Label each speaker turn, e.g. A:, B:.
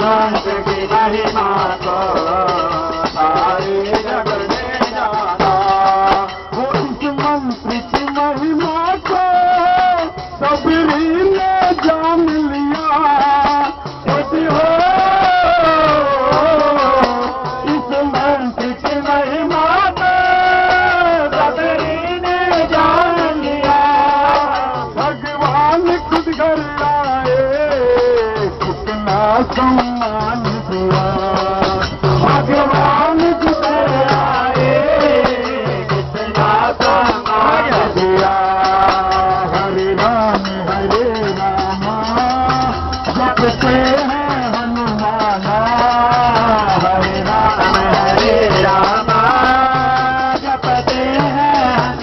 A: मंत्र की महिमा को सारे जग ने जाना।
B: वो इस मंत्र की महिमा को सबरी ने जान लिया। यदि हो इस मंत्र की महिमा को
A: सबरी ने जान लिया।
B: भगवान खुद घर आए, कितना सम्मान दिया।